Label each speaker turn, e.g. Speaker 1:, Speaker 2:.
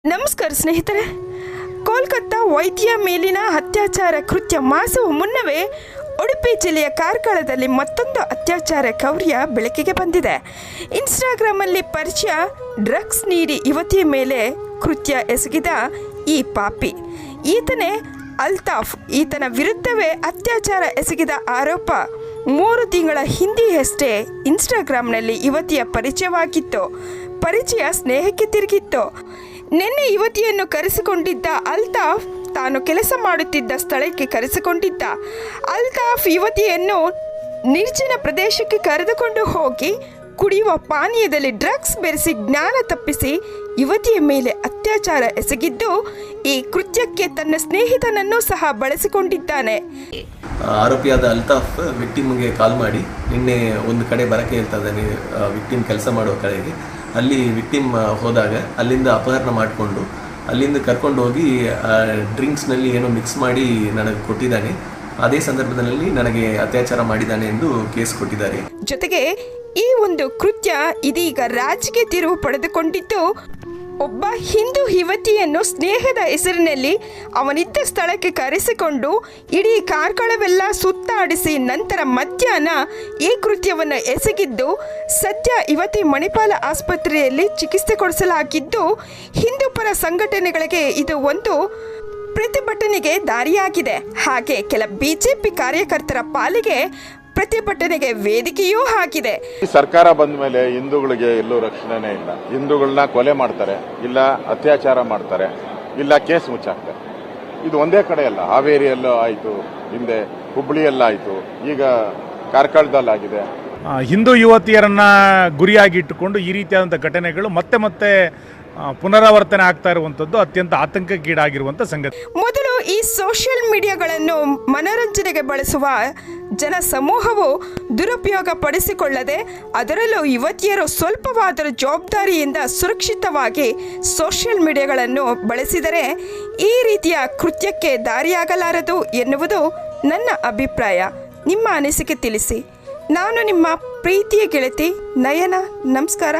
Speaker 1: ನಮಸ್ಕಾರ ಸ್ನೇಹಿತರೆ. ಕೋಲ್ಕತ್ತಾ ವೈದ್ಯ ಮೇಲಿನ ಅತ್ಯಾಚಾರ ಕೃತ್ಯ ಮಾಸುವ ಮುನ್ನವೇ ಉಡುಪಿ ಜಿಲ್ಲೆಯ ಕಾರ್ಕಳದಲ್ಲಿ ಮತ್ತೊಂದು ಅತ್ಯಾಚಾರ ಕ್ರೌರ್ಯ ಬೆಳಕಿಗೆ ಬಂದಿದೆ. ಇನ್ಸ್ಟಾಗ್ರಾಮಲ್ಲಿ ಪರಿಚಯ ಡ್ರಗ್ಸ್ ನೀಡಿ ಯುವತಿಯ ಮೇಲೆ ಕೃತ್ಯ ಎಸಗಿದ ಈ ಪಾಪಿ ಈತನೇ ಅಲ್ತಾಫ್. ಈತನ ವಿರುದ್ಧವೇ ಅತ್ಯಾಚಾರ ಎಸಗಿದ ಆರೋಪ 3 ತಿಂಗಳ ಹಿಂದೆಯಷ್ಟೇ ಇನ್ಸ್ಟಾಗ್ರಾಮ್ನಲ್ಲಿ ಯುವತಿಯ ಪರಿಚಯವಾಗಿತ್ತು. ಪರಿಚಯ ಸ್ನೇಹಕ್ಕೆ ತಿರುಗಿತ್ತು. ನಿನ್ನೆ ಯುವತಿಯನ್ನು ಕರೆಸಿಕೊಂಡಿದ್ದ ಅಲ್ತಾಫ್ ತಾನು ಕೆಲಸ ಮಾಡುತ್ತಿದ್ದ ಸ್ಥಳಕ್ಕೆ ಕರೆಸಿಕೊಂಡಿದ್ದ. ಅಲ್ತಾಫ್ ಯುವತಿಯನ್ನು ನಿರ್ಜನ ಪ್ರದೇಶಕ್ಕೆ ಕರೆದುಕೊಂಡು ಹೋಗಿ ಕುಡಿಯುವ ಪಾನೀಯದಲ್ಲಿ ಡ್ರಗ್ಸ್ ಬೆರೆಸಿ ಜ್ಞಾನ ತಪ್ಪಿಸಿ ಯುವತಿಯ ಮೇಲೆ ಅತ್ಯಾಚಾರ ಎಸಗಿದ್ದು, ಈ ಕೃತ್ಯಕ್ಕೆ ತನ್ನ ಸ್ನೇಹಿತನನ್ನು ಸಹ ಬಳಸಿಕೊಂಡಿದ್ದಾನೆ.
Speaker 2: ಆರೋಪಿಯಾದ ಅಲ್ತಾಫ್ ವಿಕ್ಟಿಮ್ಗೆ ಕಾಲ್ ಮಾಡಿ ನಿನ್ನೆ ಒಂದು ಕಡೆ ಬರಕ್ಕೆ ಹೇಳ್ತಾ ಇದ್ದಾನೆ, ವಿಕ್ಟಿಮ್ ಕೆಲಸ ಮಾಡುವ ಕಡೆಗೆ. ಅಲ್ಲಿ ವಿಕ್ಟಿಮ್ ಹೋದಾಗ ಅಲ್ಲಿಂದ ಅಪಹರಣ ಮಾಡಿಕೊಂಡು ಅಲ್ಲಿಂದ ಕರ್ಕೊಂಡು ಹೋಗಿ ಡ್ರಿಂಕ್ಸ್ನಲ್ಲಿ ಏನೋ ಮಿಕ್ಸ್ ಮಾಡಿ ನನಗೆ ಕೊಟ್ಟಿದ್ದಾನೆ. ಅದೇ ಸಂದರ್ಭದಲ್ಲಿ ನನಗೆ ಅತ್ಯಾಚಾರ ಮಾಡಿದ್ದಾನೆ ಎಂದು ಕೇಸ್ ಕೊಟ್ಟಿದ್ದಾರೆ.
Speaker 1: ಜೊತೆಗೆ ಈ ಒಂದು ಕೃತ್ಯ ಇದೀಗ ರಾಜಕೀಯ ತಿರುವು ಪಡೆದುಕೊಂಡಿದ್ದು, ಒಬ್ಬ ಹಿಂದೂ ಯುವತಿಯನ್ನು ಸ್ನೇಹದ ಹೆಸರಿನಲ್ಲಿ ಅವನಿದ್ದ ಸ್ಥಳಕ್ಕೆ ಕರೆಸಿಕೊಂಡು ಇಡೀ ಕಾರ್ಕಳವೆಲ್ಲ ಸುತ್ತಾಡಿಸಿ ನಂತರ ಮಧ್ಯಾಹ್ನ ಈ ಕೃತ್ಯವನ್ನು ಎಸಗಿದ್ದು, ಸದ್ಯ ಯುವತಿ ಮಣಿಪಾಲ ಆಸ್ಪತ್ರೆಯಲ್ಲಿ ಚಿಕಿತ್ಸೆ ಕೊಡಿಸಲಾಗಿದ್ದು, ಹಿಂದೂ ಪರ ಸಂಘಟನೆಗಳಿಗೆ ಇದು ಒಂದು ಪ್ರತಿಭಟನೆಗೆ ದಾರಿಯಾಗಿದೆ. ಹಾಗೆ ಕೆಲ ಬಿಜೆಪಿ ಕಾರ್ಯಕರ್ತರ ಪಾಲಿಗೆ ಪ್ರತಿಭಟನೆಗೆ ವೇದಿಕೆಯೂ ಆಗಿದೆ.
Speaker 3: ಸರ್ಕಾರ ಬಂದ ಮೇಲೆ ಹಿಂದೂಗಳಿಗೆ ಎಲ್ಲೂ ರಕ್ಷಣೆನೇ ಇಲ್ಲ. ಹಿಂದೂಗಳನ್ನ ಕೊಲೆ ಮಾಡ್ತಾರೆ, ಇಲ್ಲ ಅತ್ಯಾಚಾರ ಮಾಡ್ತಾರೆ, ಇಲ್ಲ ಕೇಸ್ ಮುಚ್ಚಾಕ್ತಾರೆ. ಇದು ಒಂದೇ ಕಡೆ ಅಲ್ಲ, ಹಾವೇರಿಯಲ್ಲೂ ಆಯಿತು, ಹಿಂದೆ ಹುಬ್ಬಳ್ಳಿಯಲ್ಲಾಯಿತು, ಈಗ ಕಾರ್ಕಳದಲ್ಲಾಗಿದೆ.
Speaker 4: ಹಿಂದೂ ಯುವತಿಯರನ್ನ ಗುರಿಯಾಗಿಟ್ಟುಕೊಂಡು ಈ ರೀತಿಯಾದಂಥ ಘಟನೆಗಳು ಮತ್ತೆ ಮತ್ತೆ ಪುನರಾವರ್ತನೆ ಆಗ್ತಾ ಇರುವಂಥದ್ದು ಅತ್ಯಂತ ಆತಂಕಕ್ಕೀಡಾಗಿರುವಂಥ ಸಂಗತಿ.
Speaker 1: ಮೊದಲು ಈ ಸೋಷಿಯಲ್ ಮೀಡಿಯಾಗಳನ್ನು ಮನೋರಂಜನೆಗೆ ಬಳಸುವ ಜನ ಸಮೂಹವು ದುರುಪಯೋಗ ಪಡಿಸಿಕೊಳ್ಳದೆ, ಅದರಲ್ಲೂ ಯುವತಿಯರು ಸ್ವಲ್ಪವಾದರೂ ಜವಾಬ್ದಾರಿಯಿಂದ ಸುರಕ್ಷಿತವಾಗಿ ಸೋಷಿಯಲ್ ಮೀಡಿಯಾಗಳನ್ನು ಬಳಸಿದರೆ ಈ ರೀತಿಯ ಕೃತ್ಯಕ್ಕೆ ದಾರಿಯಾಗಲಾರದು ಎನ್ನುವುದು ನನ್ನ ಅಭಿಪ್ರಾಯ. ನಿಮ್ಮ ಅನಿಸಿಕೆ ತಿಳಿಸಿ. ನಾನು ನಿಮ್ಮ ಪ್ರೀತಿಯ ಗೆಳತಿ ನಯನ. ನಮಸ್ಕಾರ.